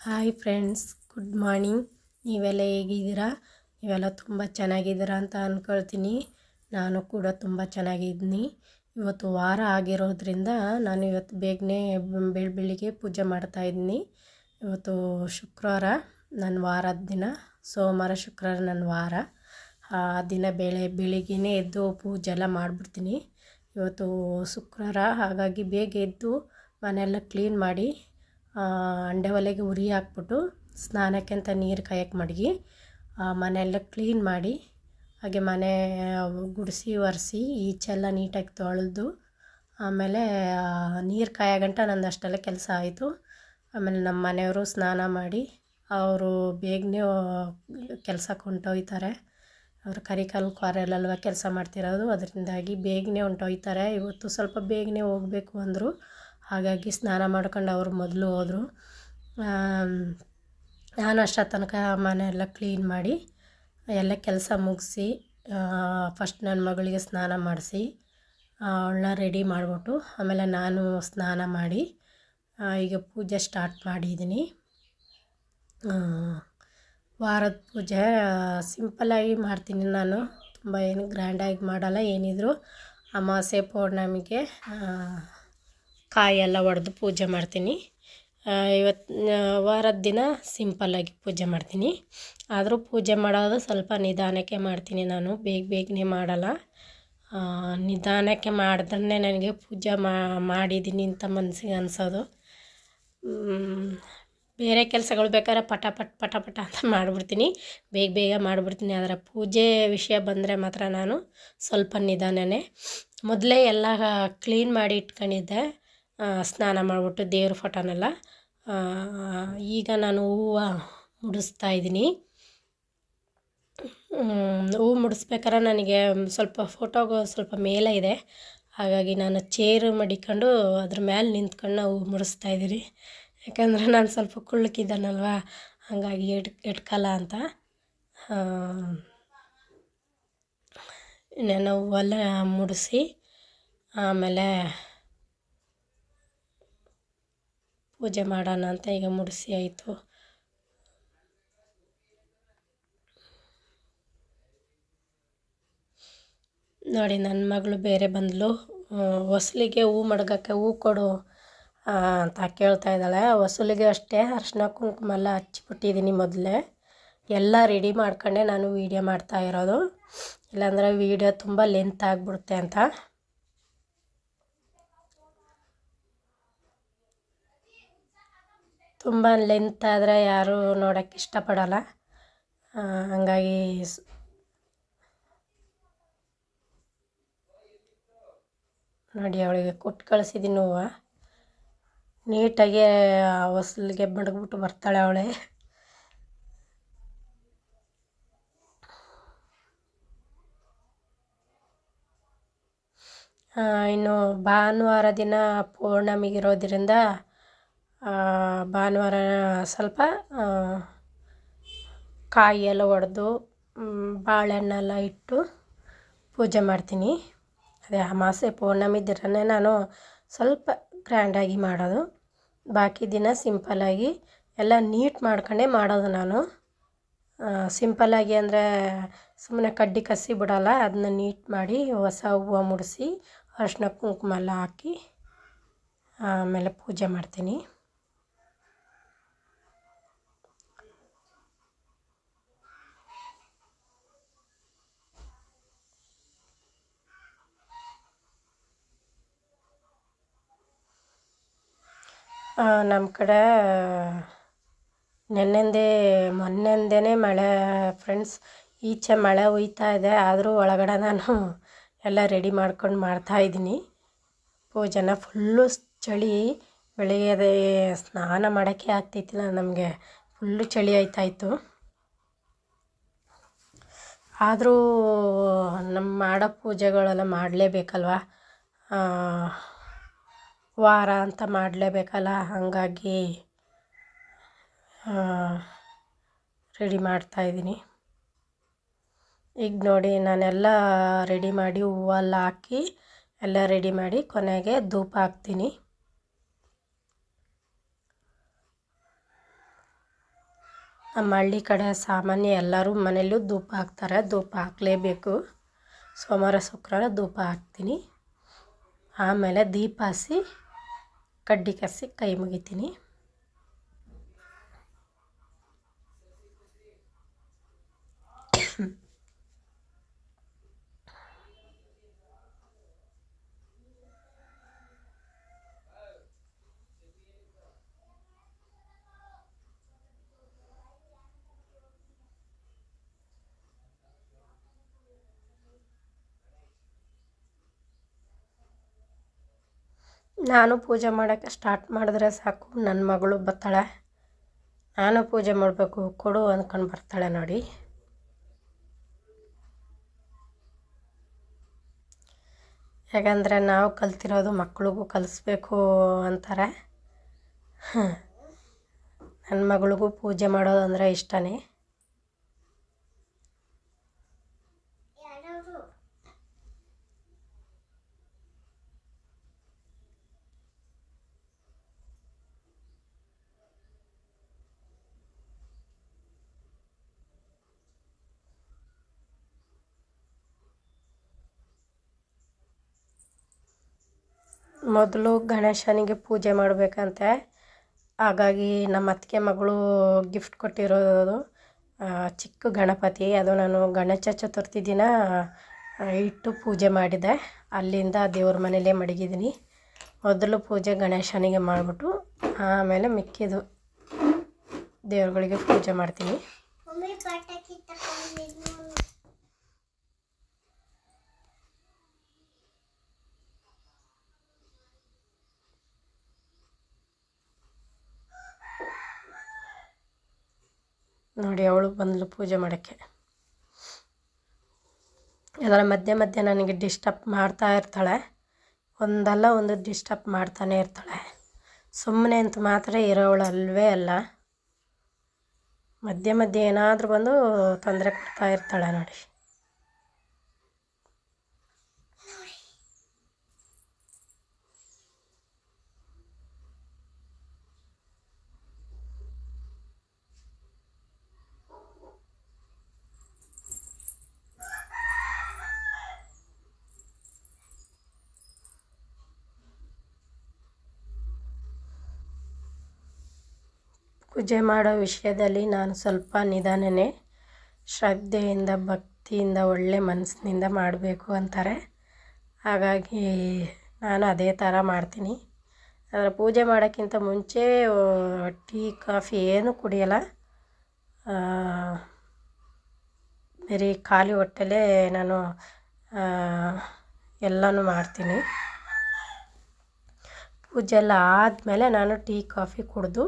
Hi friends, good morning. ನೀವೆಲ್ಲ ಹೇಗಿದ್ದೀರಾ? ನೀವೆಲ್ಲ ತುಂಬ ಚೆನ್ನಾಗಿದ್ದೀರಾ ಅಂತ ಅಂದ್ಕೊಳ್ತೀನಿ. ನಾನು ಕೂಡ ತುಂಬ ಚೆನ್ನಾಗಿದ್ದೀನಿ. ಇವತ್ತು ವಾರ ಆಗಿರೋದ್ರಿಂದ ನಾನು ಇವತ್ತು ಬೇಗನೆ ಬೆಳಿಗ್ಗೆ ಪೂಜೆ ಮಾಡ್ತಾಯಿದ್ದೀನಿ. ಇವತ್ತು ಶುಕ್ರವಾರ, ನನ್ನ ವಾರದ ದಿನ. ಸೋಮವಾರ ಶುಕ್ರವಾರ ನನ್ನ ವಾರ. ಆ ದಿನ ಬೆಳಿಗ್ಗೆನೇ ಎದ್ದು ಪೂಜೆ ಎಲ್ಲ ಮಾಡಿಬಿಡ್ತೀನಿ. ಇವತ್ತು ಶುಕ್ರವಾರ, ಹಾಗಾಗಿ ಬೇಗ ಎದ್ದು ಮನೆಯೆಲ್ಲ ಕ್ಲೀನ್ ಮಾಡಿ ಅಂಡೆ ಒಲೆಗೆ ಉರಿ ಹಾಕ್ಬಿಟ್ಟು ಸ್ನಾನಕ್ಕೆ ಅಂತ ನೀರು ಕಾಯಕ್ಕೆ ಮಡಗಿ ಮನೆಯೆಲ್ಲ ಕ್ಲೀನ್ ಮಾಡಿ, ಹಾಗೆ ಮನೆ ಗುಡಿಸಿ ಒರೆಸಿ ಈಚೆಲ್ಲ ನೀಟಾಗಿ ತೊಳೆದು ಆಮೇಲೆ ನೀರು ಕಾಯೋಗಂಟ ನಂದು ಅಷ್ಟೆಲ್ಲ ಕೆಲಸ ಆಯಿತು. ಆಮೇಲೆ ನಮ್ಮ ಮನೆಯವರು ಸ್ನಾನ ಮಾಡಿ ಅವರು ಬೇಗನೆ ಕೆಲಸಕ್ಕೆ ಹೊಂಟೋಗ್ತಾರೆ. ಅವರು ಕರಿಕಾಲು ಕ್ವಾರಲ್ಲಲ್ವ ಕೆಲಸ ಮಾಡ್ತಿರೋದು, ಅದರಿಂದಾಗಿ ಬೇಗನೆ ಹೊಂಟೋಗ್ತಾರೆ. ಇವತ್ತು ಸ್ವಲ್ಪ ಬೇಗನೆ ಹೋಗಬೇಕು ಅಂದರು, ಹಾಗಾಗಿ ಸ್ನಾನ ಮಾಡ್ಕೊಂಡು ಅವರು ಮೊದಲು ಹೋದರು. ನಾನು ಅಷ್ಟೋ ತನಕ ಮನೆಯೆಲ್ಲ ಕ್ಲೀನ್ ಮಾಡಿ ಎಲ್ಲ ಕೆಲಸ ಮುಗಿಸಿ ಫಸ್ಟ್ ನನ್ನ ಮಗಳಿಗೆ ಸ್ನಾನ ಮಾಡಿಸಿ ಅವಳನ್ನ ರೆಡಿ ಮಾಡಿಬಿಟ್ಟು ಆಮೇಲೆ ನಾನು ಸ್ನಾನ ಮಾಡಿ ಈಗ ಪೂಜೆ ಸ್ಟಾರ್ಟ್ ಮಾಡಿದ್ದೀನಿ. ವಾರದ ಪೂಜೆ ಸಿಂಪಲ್ಲಾಗಿ ಮಾಡ್ತೀನಿ ನಾನು, ತುಂಬ ಏನು ಗ್ರ್ಯಾಂಡಾಗಿ ಮಾಡಲ್ಲ. ಏನಿದ್ರು ಅಮಾವಾಸ್ಯೆ ಪೌರ್ಣಮಿಗೆ ಕಾಯೆಲ್ಲ ಒಡೆದು ಪೂಜೆ ಮಾಡ್ತೀನಿ. ಇವತ್ತು ವಾರದ ದಿನ ಸಿಂಪಲ್ಲಾಗಿ ಪೂಜೆ ಮಾಡ್ತೀನಿ. ಆದರೂ ಪೂಜೆ ಮಾಡೋದು ಸ್ವಲ್ಪ ನಿಧಾನಕ್ಕೆ ಮಾಡ್ತೀನಿ ನಾನು, ಬೇಗನೆ ಮಾಡಲ್ಲ. ನಿಧಾನಕ್ಕೆ ಮಾಡಿದ್ರೆ ನನಗೆ ಪೂಜೆ ಮಾಡಿದ್ದೀನಿ ಅಂತ ಮನಸ್ಸಿಗೆ ಅನಿಸೋದು. ಬೇರೆ ಕೆಲಸಗಳು ಬೇಕಾದ್ರೆ ಪಟ ಅಂತ ಮಾಡಿಬಿಡ್ತೀನಿ, ಬೇಗ ಮಾಡಿಬಿಡ್ತೀನಿ. ಆದರೆ ಪೂಜೆ ವಿಷಯ ಬಂದರೆ ಮಾತ್ರ ನಾನು ಸ್ವಲ್ಪ ನಿಧಾನನೇ. ಮೊದಲೇ ಎಲ್ಲ ಕ್ಲೀನ್ ಮಾಡಿ ಇಟ್ಕೊಂಡಿದ್ದೆ, ಸ್ನಾನ ಮಾಡಿಬಿಟ್ಟು ದೇವ್ರ ಫೋಟೋನೆಲ್ಲ. ಈಗ ನಾನು ಹೂವು ಮುಡಿಸ್ತಾಯಿದ್ದೀನಿ. ಹೂವು ಮುಡಿಸ್ಬೇಕಾದ್ರೆ ನನಗೆ ಸ್ವಲ್ಪ ಫೋಟೋಗೆ ಸ್ವಲ್ಪ ಮೇಲೆ ಇದೆ, ಹಾಗಾಗಿ ನಾನು ಚೇರು ಮಡಿಕೊಂಡು ಅದ್ರ ಮೇಲೆ ನಿಂತ್ಕೊಂಡು ಹೂವು ಮುಡಿಸ್ತಾಯಿದ್ದೀನಿ. ಯಾಕಂದರೆ ನಾನು ಸ್ವಲ್ಪ ಕುಳ್ಳಕ್ಕಿದ್ದಾನಲ್ವ, ಹಾಗಾಗಿ ಎಟ್ಕಲ್ಲ ಅಂತ. ನಾನು ಹೂವೆಲ್ಲ ಮುಡಿಸಿ ಆಮೇಲೆ ಪೂಜೆ ಮಾಡೋಣ ಅಂತ ಈಗ ಮುಡಿಸಿ ಆಯಿತು. ನೋಡಿ, ನನ್ನ ಮಗಳು ಬೇರೆ ಬಂದಳು. ಹೊಸಲಿಗೆ ಹೂ ಮಡ್ಗೋಕ್ಕೆ ಹೂ ಕೊಡು ಅಂತ ಕೇಳ್ತಾ ಇದ್ದಾಳೆ. ಹೊಸಲಿಗೆ ಅಷ್ಟೇ ಅರಿಶಿನ ಕುಂಕುಮ ಎಲ್ಲ ಹಚ್ಚಿಬಿಟ್ಟಿದ್ದೀನಿ ಮೊದಲೇ. ಎಲ್ಲ ರೆಡಿ ಮಾಡ್ಕೊಂಡೆ ನಾನು ವೀಡಿಯೋ ಮಾಡ್ತಾಯಿರೋದು, ಇಲ್ಲಾಂದರೆ ವೀಡಿಯೋ ತುಂಬ ಲೆಂತ್ ಆಗಿಬಿಡುತ್ತೆ ಅಂತ. ತುಂಬ ಲೆಂತ್ ಆದರೆ ಯಾರೂ ನೋಡೋಕ್ಕೆ ಇಷ್ಟಪಡಲ್ಲ, ಹಂಗಾಗಿ ನೋಡಿ ಅವಳಿಗೆ ಕೊಟ್ಟು ಕಳಿಸಿದ್ದೀನಿ ಹೂವು. ನೀಟಾಗಿ ಹೊಸಲಿಗೆ ಮಡಗ್ಬಿಟ್ಟು ಬರ್ತಾಳೆ ಅವಳೆ. ಇನ್ನು ಭಾನುವಾರ ದಿನ ಪೌರ್ಣಮಿಗಿರೋದ್ರಿಂದ ಭಾನುವಾರ ಸ್ವಲ್ಪ ಕಾಯಿ ಎಲ್ಲ ಒಡೆದು ಬಾಳೆಹಣ್ಣೆಲ್ಲ ಇಟ್ಟು ಪೂಜೆ ಮಾಡ್ತೀನಿ. ಅದೇ ಅಮಾವಾಸ್ಯೆ ಪೌರ್ಣಮಿ ದಿನವೇ ನಾನು ಸ್ವಲ್ಪ ಗ್ರ್ಯಾಂಡಾಗಿ ಮಾಡೋದು, ಬಾಕಿ ದಿನ ಸಿಂಪಲ್ಲಾಗಿ ಎಲ್ಲ ನೀಟ್ ಮಾಡ್ಕೊಂಡೇ ಮಾಡೋದು ನಾನು. ಸಿಂಪಲ್ಲಾಗಿ ಅಂದರೆ ಸುಮ್ಮನೆ ಕಡ್ಡಿ ಕಸಿ ಬಿಡೋಲ್ಲ, ಅದನ್ನ ನೀಟ್ ಮಾಡಿ ಹೊಸ ಹೂವು ಮುಡಿಸಿ ಅರಿಶಿನ ಕುಂಕುಮ ಎಲ್ಲ ಹಾಕಿ ಆಮೇಲೆ ಪೂಜೆ ಮಾಡ್ತೀನಿ. ನಮ್ಮ ಕಡೆ ಮೊನ್ನೆಂದೇ ಮಳೆ ಫ್ರೆಂಡ್ಸ್. ಈಚೆ ಮಳೆ ಹುಯ್ತಾ ಇದೆ, ಆದರೂ ಒಳಗಡೆ ನಾನು ಎಲ್ಲ ರೆಡಿ ಮಾಡ್ಕೊಂಡು ಮಾಡ್ತಾಯಿದ್ದೀನಿ ಪೂಜೆನ. ಫುಲ್ಲು ಚಳಿ, ಬೆಳಿಗ್ಗೆ ಸ್ನಾನ ಮಾಡೋಕ್ಕೆ ಆಗ್ತಿತ್ತಿಲ್ಲ ನಮಗೆ, ಫುಲ್ಲು ಚಳಿ ಆಯ್ತಾಯಿತ್ತು. ಆದರೂ ನಮ್ಮ ಮಾಡೋ ಪೂಜೆಗಳೆಲ್ಲ ಮಾಡಲೇಬೇಕಲ್ವ, ವಾರ ಅಂತ ಮಾಡಲೇಬೇಕಲ್ಲ, ಹಾಗಾಗಿ ರೆಡಿ ಮಾಡ್ತಾಯಿದ್ದೀನಿ. ಈಗ ನೋಡಿ, ನಾನೆಲ್ಲ ರೆಡಿ ಮಾಡಿ ಹೂವೆಲ್ಲ ಹಾಕಿ ಎಲ್ಲ ರೆಡಿ ಮಾಡಿ ಕೊನೆಗೆ ಧೂಪ ಹಾಕ್ತೀನಿ. ನಮ್ಮ ಹಳ್ಳಿ ಕಡೆ ಸಾಮಾನ್ಯ ಎಲ್ಲರೂ ಮನೆಯಲ್ಲೂ ಧೂಪ ಹಾಕ್ತಾರೆ. ಧೂಪ ಹಾಕಲೇಬೇಕು. ಸೋಮವಾರ ಶುಕ್ರವಾರ ಧೂಪ ಹಾಕ್ತೀನಿ. ಆಮೇಲೆ ದೀಪ ಹಚ್ಚಿ ಕಡ್ಡಿ ಕಸಿ ಕೈ ಮುಗಿತೀನಿ. ನಾನು ಪೂಜೆ ಮಾಡೋಕ್ಕೆ ಸ್ಟಾರ್ಟ್ ಮಾಡಿದ್ರೆ ಸಾಕು, ನನ್ನ ಮಗಳು ಬರ್ತಾಳೆ. ನಾನು ಪೂಜೆ ಮಾಡಬೇಕು ಕೊಡು ಅಂದ್ಕೊಂಡು ಬರ್ತಾಳೆ ನೋಡಿ. ಯಾಕಂದರೆ ನಾವು ಕಲ್ತಿರೋದು ಮಕ್ಳಿಗೂ ಕಲಿಸ್ಬೇಕು ಅಂತಾರೆ. ನನ್ನ ಮಗಳಿಗೂ ಪೂಜೆ ಮಾಡೋದು ಅಂದರೆ ಇಷ್ಟನೇ. ಮೊದಲು ಗಣೇಶನಿಗೆ ಪೂಜೆ ಮಾಡಬೇಕಂತೆ. ಹಾಗಾಗಿ ನಮ್ಮ ಅತ್ತಿಗೆ ಮಗಳು ಗಿಫ್ಟ್ ಕೊಟ್ಟಿರೋದು ಚಿಕ್ಕ ಗಣಪತಿ. ಅದು ನಾನು ಗಣೇಶ ಚತುರ್ಥಿ ದಿನ ಇಟ್ಟು ಪೂಜೆ ಮಾಡಿದೆ. ಅಲ್ಲಿಂದ ದೇವ್ರ ಮನೇಲೇ ಮಡಗಿದ್ದೀನಿ. ಮೊದಲು ಪೂಜೆ ಗಣೇಶನಿಗೆ ಮಾಡಿಬಿಟ್ಟು ಆಮೇಲೆ ಮಿಕ್ಕಿದು ದೇವ್ರುಗಳಿಗೆ ಪೂಜೆ ಮಾಡ್ತೀನಿ. ನೋಡಿ, ಅವಳು ಬಂದಳು ಪೂಜೆ ಮಾಡೋಕ್ಕೆ. ಅದರ ಮಧ್ಯೆ ಮಧ್ಯೆ ನನಗೆ ಡಿಸ್ಟರ್ಬ್ ಮಾಡ್ತಾ ಇರ್ತಾಳೆ. ಒಂದಲ್ಲ ಒಂದು ಡಿಸ್ಟರ್ಬ್ ಮಾಡ್ತಾನೆ ಇರ್ತಾಳೆ. ಸುಮ್ಮನೆ ಅಂತ ಮಾತ್ರ ಇರೋವಳು ಅಲ್ವೇ ಅಲ್ಲ. ಮಧ್ಯೆ ಮಧ್ಯೆ ಏನಾದರೂ ಬಂದು ತೊಂದರೆ ಕೊಡ್ತಾ ಇರ್ತಾಳೆ ನೋಡಿ. ಪೂಜೆ ಮಾಡೋ ವಿಷಯದಲ್ಲಿ ನಾನು ಸ್ವಲ್ಪ ನಿಧಾನನೇ, ಶ್ರದ್ಧೆಯಿಂದ ಭಕ್ತಿಯಿಂದ ಒಳ್ಳೆ ಮನಸ್ಸಿನಿಂದ ಮಾಡಬೇಕು ಅಂತಾರೆ. ಹಾಗಾಗಿ ನಾನು ಅದೇ ಥರ ಮಾಡ್ತೀನಿ. ಆದರೆ ಪೂಜೆ ಮಾಡೋಕ್ಕಿಂತ ಮುಂಚೆ ಟೀ ಕಾಫಿ ಏನೂ ಕುಡಿಯೋಲ್ಲ. ಬರೀ ಖಾಲಿ ಹೊಟ್ಟೆಲೇ ನಾನು ಎಲ್ಲನೂ ಮಾಡ್ತೀನಿ. ಪೂಜೆ ಎಲ್ಲ ಆದಮೇಲೆ ನಾನು ಟೀ ಕಾಫಿ ಕುಡಿದು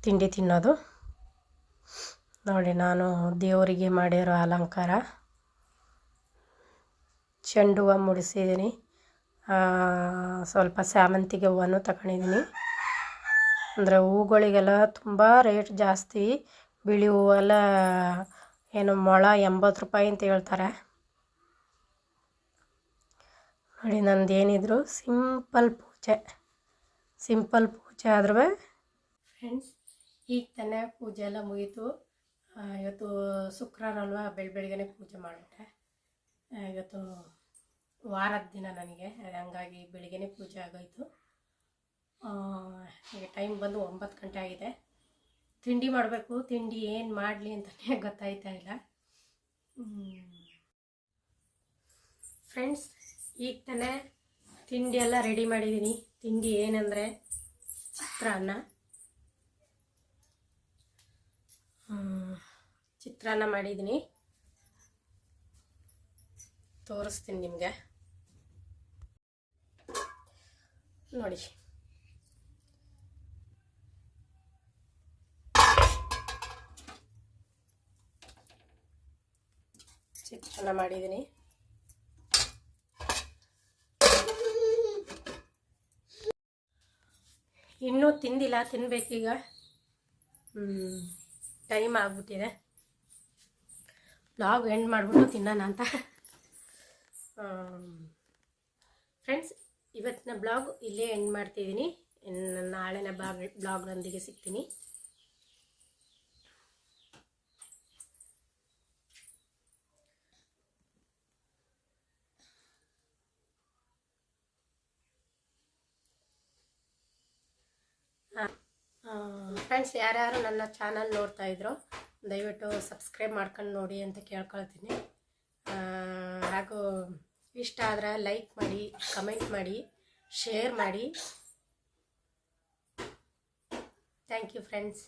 ತಿಂಡಿ ತಿನ್ನೋದು. ನೋಡಿ, ನಾನು ದೇವರಿಗೆ ಮಾಡಿರೋ ಅಲಂಕಾರ ಚೆಂಡು ಹೂವು ಮುಡಿಸಿದ್ದೀನಿ. ಸ್ವಲ್ಪ ಸೇವಂತಿಗೆ ಹೂವನ್ನು ತಗೊಂಡಿದ್ದೀನಿ. ಅಂದರೆ ಹೂಗಳಿಗೆಲ್ಲ ತುಂಬ ರೇಟ್ ಜಾಸ್ತಿ. ಬಿಳಿ ಹೂವೆಲ್ಲ ಏನು ಮೊಳ 80 ರೂಪಾಯಿ ಅಂತ ಹೇಳ್ತಾರೆ. ನೋಡಿ, ನಂದೇನಿದ್ರು ಸಿಂಪಲ್ ಪೂಜೆ ಆದ್ರೂ ಫ್ರೆಂಡ್ಸ್. ಈಗ ತಾನೇ ಪೂಜೆ ಎಲ್ಲ ಮುಗೀತು. ಇವತ್ತು ಶುಕ್ರವಾರ ಅಲ್ವಾ, ಬೆಳಗ್ಗೆನೇ ಪೂಜೆ ಮಾಡಿಬಿಟ್ಟೆ. ಇವತ್ತು ವಾರದ ದಿನ ನನಗೆ, ಹಂಗಾಗಿ ಬೆಳಗ್ಗೆನೇ ಪೂಜೆ ಆಗೋಯಿತು. ಈಗ ಟೈಮ್ ಬಂದು 9 ಗಂಟೆ ಆಗಿದೆ. ತಿಂಡಿ ಮಾಡಬೇಕು. ತಿಂಡಿ ಏನು ಮಾಡಲಿ ಅಂತಲೇ ಗೊತ್ತಾಯ್ತಾ ಇಲ್ಲ ಫ್ರೆಂಡ್ಸ್. ಈಗ ತಾನೇ ತಿಂಡಿ ಎಲ್ಲ ರೆಡಿ ಮಾಡಿದ್ದೀನಿ. ತಿಂಡಿ ಏನಂದರೆ ಚಿತ್ರಾನ್ನ ಮಾಡಿದ್ದೀನಿ. ತೋರಿಸ್ತೀನಿ ನಿಮಗೆ ನೋಡಿ. ಚಿತ್ರಾನ್ನ ಮಾಡಿದ್ದೀನಿ. ಇನ್ನೂ ತಿಂದಿಲ್ಲ, ತಿನ್ನಬೇಕೀಗ. ಟೈಮ್ ಆಗಿಬಿಟ್ಟಿದೆ. ಬ್ಲಾಗ್ ಎಂಡ್ ಮಾಡಿಬಿಟ್ಟು ತಿನ್ನೋಣ ಅಂತ. ಫ್ರೆಂಡ್ಸ್, ಇವತ್ತಿನ ಬ್ಲಾಗ್ ಇಲ್ಲೇ ಎಂಡ್ ಮಾಡ್ತಿದ್ದೀನಿ. ನಾಳಿನ ಬ್ಲಾಗ್ನೊಂದಿಗೆ ಸಿಗ್ತೀನಿ. ಫ್ರೆಂಡ್ಸ್, ಯಾರ್ಯಾರು ನನ್ನ ಚಾನಲ್ ನೋಡ್ತಾ ಇದ್ರೋ ದಯವಿಟ್ಟು ಸಬ್ಸ್ಕ್ರೈಬ್ ಮಾಡ್ಕೊಂಡು ನೋಡಿ ಅಂತ ಕೇಳ್ಕೊಳ್ತೀನಿ. ಹಾಗೂ ಇಷ್ಟ ಆದರೆ ಲೈಕ್ ಮಾಡಿ, ಕಮೆಂಟ್ ಮಾಡಿ, ಶೇರ್ ಮಾಡಿ. Thank you friends.